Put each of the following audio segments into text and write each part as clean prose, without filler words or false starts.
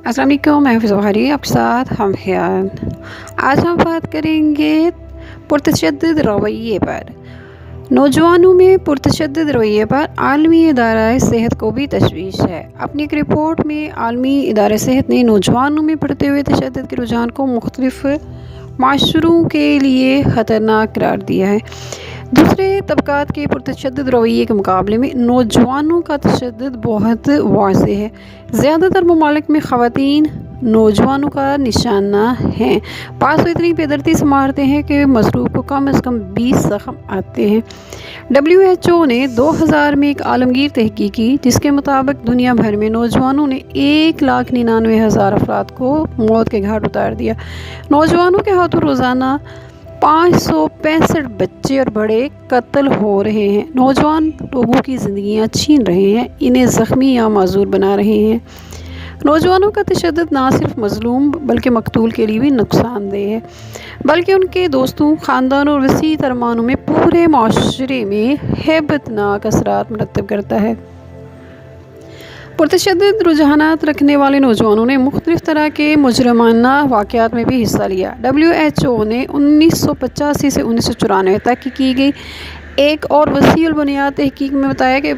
अस्सलाम वालेकुम, मैं हफ़ीज़ बुखारी आपके साथ हम ख़याल। आज हम बात करेंगे पुरतशद्दुद रवैये पर। नौजवानों में पुरतशद्दुद रवैये पर आलमी इदारा सेहत को भी तशवीश है। अपनी एक रिपोर्ट में आलमी इदारा सेहत ने नौजवानों में बढ़ते हुए तशद्दुद के रुझान को मुख्तलिफ माशरों के लिए ख़तरनाक करार दिया है। दूसरे तबक़ात के पुरतशद्दुद रवैये के मुकाबले में नौजवानों का तशद्दुद बहुत वाज़ेह है। ज़्यादातर ममालिक में ख़वातीन नौजवानों का निशाना हैं। पास वो इतनी बेदर्दी से मारते हैं कि मसरूफ़ को कम से कम 20 ज़ख्म आते हैं। WHO ने 2000 में एक आलमगीर तहकीक की, जिसके मुताबिक दुनिया भर में नौजवानों ने 1,99,000 अफराद को मौत के घाट उतार दिया। नौजवानों के हाथों रोज़ाना 565 बच्चे और बड़े कत्ल हो रहे हैं। नौजवान लोगों की ज़िंदगियां छीन रहे हैं, इन्हें ज़ख्मी या माजूर बना रहे हैं। नौजवानों का तशद्दुद ना सिर्फ मज़लूम बल्कि मकतूल के लिए भी नुकसानदेह है, बल्कि उनके दोस्तों, ख़ानदानों और वसी तरमानों में पूरे माशरे में हैबतनाक असरात मरतब करता है। पुरतशद्दुद रुझानात रखने वाले नौजवानों ने मुख्तलिफ तरह के मुजरमाना वाक़यात में भी हिस्सा लिया। WHO ने 1985 से 1994 तक की गई एक और वसीउल बुनियाद तहकीक में बताया कि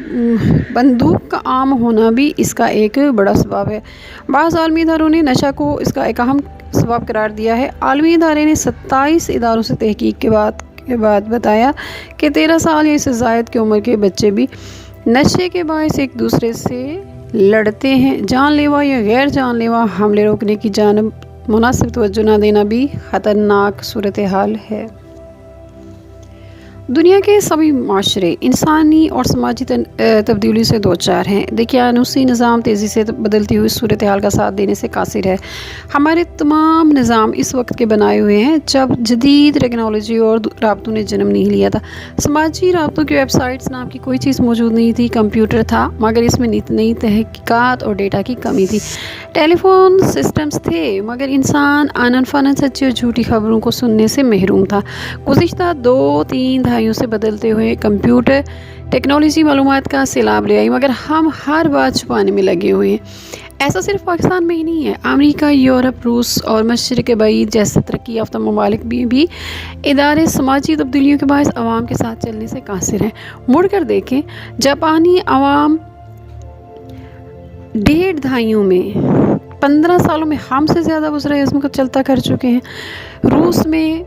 बंदूक का आम होना भी इसका एक बड़ा सबब है। बाज़ आलमी इदारों ने नशा को इसका एक अहम सबब करार दिया है। आलमी इदारे ने 27 इदारों से तहकीक के बाद बताया कि 13 साल या इससे ज़ायद की उम्र के बच्चे भी नशे के बायस एक दूसरे से लड़ते हैं। जानलेवा या गैर जानलेवा हमले रोकने की जानब मुनासिब तवज्जो न देना भी ख़तरनाक सूरत हाल है। दुनिया के सभी माशरे इंसानी और समाजी तब्दीली से दो चार हैं। दकियानूसी निज़ाम तेज़ी से बदलती हुई सूरत हाल का साथ देने से कासिर है। हमारे तमाम निज़ाम इस वक्त के बनाए हुए हैं जब जदीद टेक्नोलॉजी और राब्तों ने जन्म नहीं लिया था। समाजी राब्तों की वेबसाइट्स नाम की कोई चीज़ मौजूद नहीं थी। कंप्यूटर था मगर इसमें नित नई तहकीकात और डेटा की कमी थी। टेलीफोन सिस्टम्स थे मगर इंसान आनन फानन सच्ची और झूठी खबरों को सुनने से महरूम था। गुज़िश्ता 2-3 दहाइयों से बदलते हुए कंप्यूटर टेक्नोलॉजी मालूमात का सैलाब ले आई, मगर हम हर बात छुपाने में लगे हुए हैं। ऐसा सिर्फ पाकिस्तान में ही नहीं है, अमेरिका, यूरोप, रूस और मशरिक़ बईद जैसे तरक्की याफ्ता ममालिक भी इदारे समाजी तब्दीलियों के बायस अवाम के साथ चलने से कासिर हैं। मुड़कर देखें, जापानी अवाम 1.5 दहाइयों में 15 सालों में हमसे ज़्यादा बुज़ुर्ग इज़्म को चलता कर चुके हैं। रूस में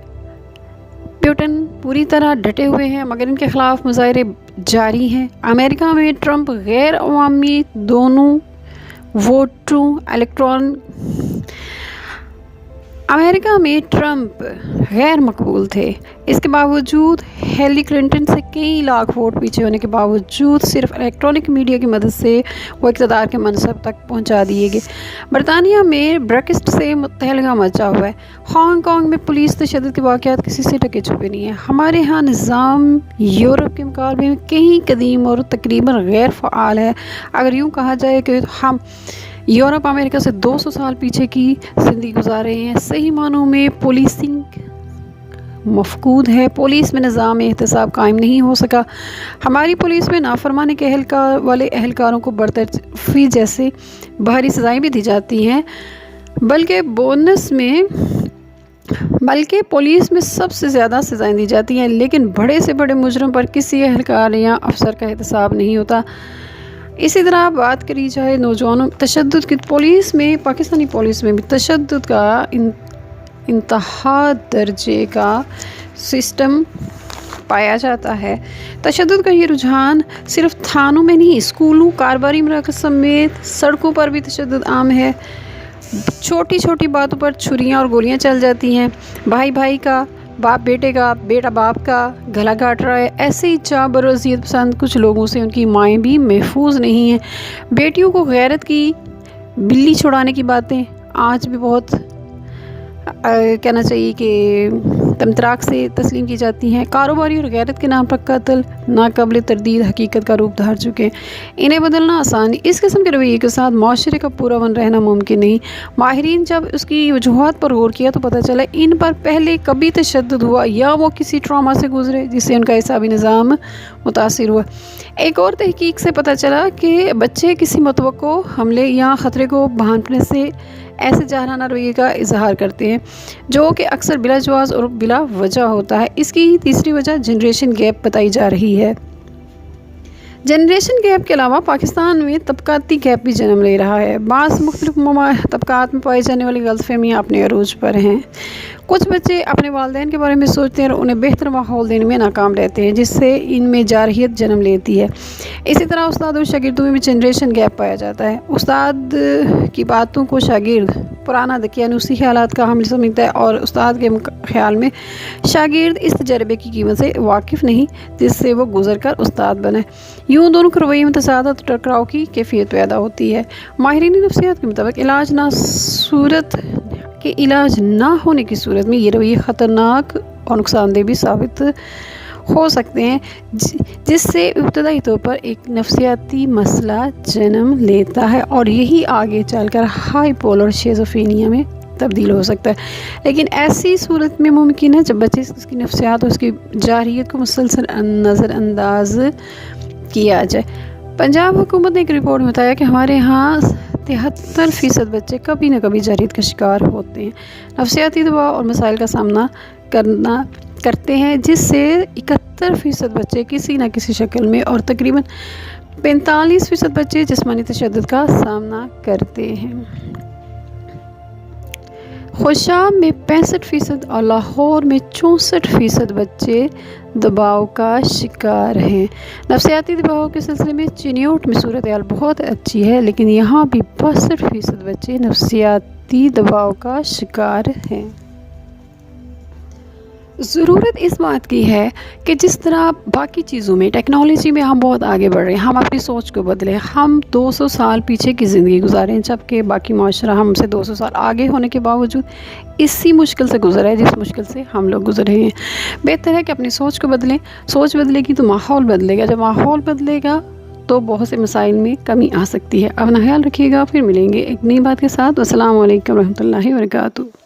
पुतिन पूरी तरह डटे हुए हैं मगर इनके ख़िलाफ़ मुज़ाहरे जारी हैं। अमेरिका में ट्रंप गैर अवामी दोनों वोटों अमेरिका में ट्रंप गैर मकबूल थे। इसके बावजूद हिलरी क्लिंटन से कई लाख वोट पीछे होने के बावजूद सिर्फ इलेक्ट्रॉनिक मीडिया की मदद से वो इक़्तिदार के मनसब तक पहुंचा दिए गए। बरतानिया में ब्रेक्सिट से तहलका मचा हुआ है। हांगकांग में पुलिस तशद्दुद के वाक़यात किसी से ढके छुपे नहीं है। हमारे यहाँ निज़ाम यूरोप के मुकाबले में कहीं कदीम और तकरीबन गैर फ़आल है। अगर यूँ कहा जाए कि हम यूरोप अमेरिका से 200 साल पीछे की ज़िंदगी गुजार रहे हैं। सही मानों में पुलिसिंग मफकूद है। पुलिस में निज़ाम एहतसाब कायम नहीं हो सका। हमारी पुलिस में नाफरमानी के एहलकारों को बरतरफी जैसे बाहरी सज़ाएँ भी दी जाती हैं, बल्कि पुलिस में सबसे ज़्यादा सज़ाएँ दी जाती हैं, लेकिन बड़े से बड़े मुजरम पर किसी एहलकार या अफसर का एहतसाब नहीं होता। इसी तरह बात करी जाए नौजवानों तशद्दुद की, पाकिस्तानी पुलिस में भी तशद्दुद का इंतहा दर्जे का सिस्टम पाया जाता है। तशद्दुद का ये रुझान सिर्फ थानों में नहीं, स्कूलों, कारोबारी मराकज़ समेत सड़कों पर भी तशद्दुद आम है। छोटी छोटी बातों पर छुरियाँ और गोलियाँ चल जाती हैं। भाई भाई का, बाप बेटे का, बेटा बाप का गला काट रहा है। ऐसे ही चाबर और अज़ियत पसंद कुछ लोगों से उनकी माएँ भी महफूज नहीं हैं। बेटियों को गैरत की बिल्ली छुड़ाने की बातें आज भी बहुत कहना चाहिए कि तमतराक से तस्लीम की जाती हैं। कारोबारी और गैरत के नाम पर कत्ल नाकाबिल तरदीद हकीकत का रूप धार चुके हैं। इन्हें बदलना आसान नहीं। इस किस्म के रवैये के साथ माशरे का पूरा अमन रहना मुमकिन नहीं। माहिरीन जब उसकी वजूहात पर गौर किया तो पता चला इन पर पहले कभी तशद्दुद हुआ या वो किसी ट्रॉमा से गुजरे जिससे उनका हिसाबी निज़ाम मुतासिर हुआ। एक और तहकीक से पता चला कि बच्चे किसी मतवक्को हमले या ख़तरे को भांपने से ऐसे जहराना रवैये का इजहार करते हैं जो कि अक्सर बिला जवाज़ और बिला वजह होता है। इसकी तीसरी वजह जनरेशन गैप बताई जा रही है। जनरेशन गैप के अलावा पाकिस्तान में तबकाती गैप भी जन्म ले रहा है। बाज़ मुख्तलिफ तबकात में पाई जाने वाली गलतफहमियाँ अपने अरूज पर हैं। कुछ बच्चे अपने वालिदैन के बारे में सोचते हैं और उन्हें बेहतर माहौल देने में नाकाम रहते हैं जिससे इनमें जारहियत जन्म लेती है। इसी तरह उस्ताद और शागिर्दों में जनरेशन गैप पाया जाता है। उस्ताद की बातों को शागिर्द पुराना दकियानूसी ख्यालात का हामिल समझता है और उस्ताद के ख्याल में शागिर्द इस तजर्बे की कीमत से वाकिफ़ नहीं जिससे वो गुजर कर उस्ताद बने। यूँ दोनों के रवैये में तसादत टकराव की कैफियत पैदा होती है। माहिरीन नफ्सियात के मुताबिक इलाज ना होने की सूरत में ये रवैये ख़तरनाक और नुकसानदेह भी साबित हो सकते हैं जिससे इब्तदाई तौर पर एक नफ्सियाती मसला जन्म लेता है और यही आगे चलकर हाईपोलर शिज़ोफ्रेनिया में तब्दील हो सकता है। लेकिन ऐसी सूरत में मुमकिन है जब बच्चे उसकी नफ्सियात और उसकी जारहियत को मुसलसल नज़रअंदाज किया जाए। पंजाब हुकूमत ने एक रिपोर्ट में बताया कि हमारे यहाँ 73% बच्चे कभी न कभी जारहियत का शिकार होते हैं, नफ्सियाती दबाव और मसाइल का सामना करते हैं जिससे 71% बच्चे किसी न किसी शक्ल में और तकरीबन 45% बच्चे जिस्मानी तशद्दुद का सामना करते हैं। खुशाब में 65% और लाहौर में 64% बच्चे दबाव का शिकार हैं। नफ्सियाती दबाव के सिलसिले में चिन्योट में सूरत हाल बहुत अच्छी है लेकिन यहाँ भी 62% बच्चे नफ्सियाती दबाव का शिकार हैं। ज़रूरत इस बात की है कि जिस तरह बाकी चीज़ों में टेक्नोलॉजी में हम बहुत आगे बढ़ रहे हैं, हम अपनी सोच को बदलें। हम 200 साल पीछे की ज़िंदगी गुजारें जबकि बाकी माशरा हमसे 200 साल आगे होने के बावजूद इसी मुश्किल से गुजरा है जिस मुश्किल से हम लोग गुजर रहे हैं। बेहतर है कि अपनी सोच को बदलें। सोच बदलेगी तो माहौल बदलेगा, जब माहौल बदलेगा तो बहुत से मसाइल में कमी आ सकती है। अपना ख्याल रखिएगा, फिर मिलेंगे एक नई बात के साथ। अस्सलाम वालेकुम रहमतुल्लाहि व बरकातुहू।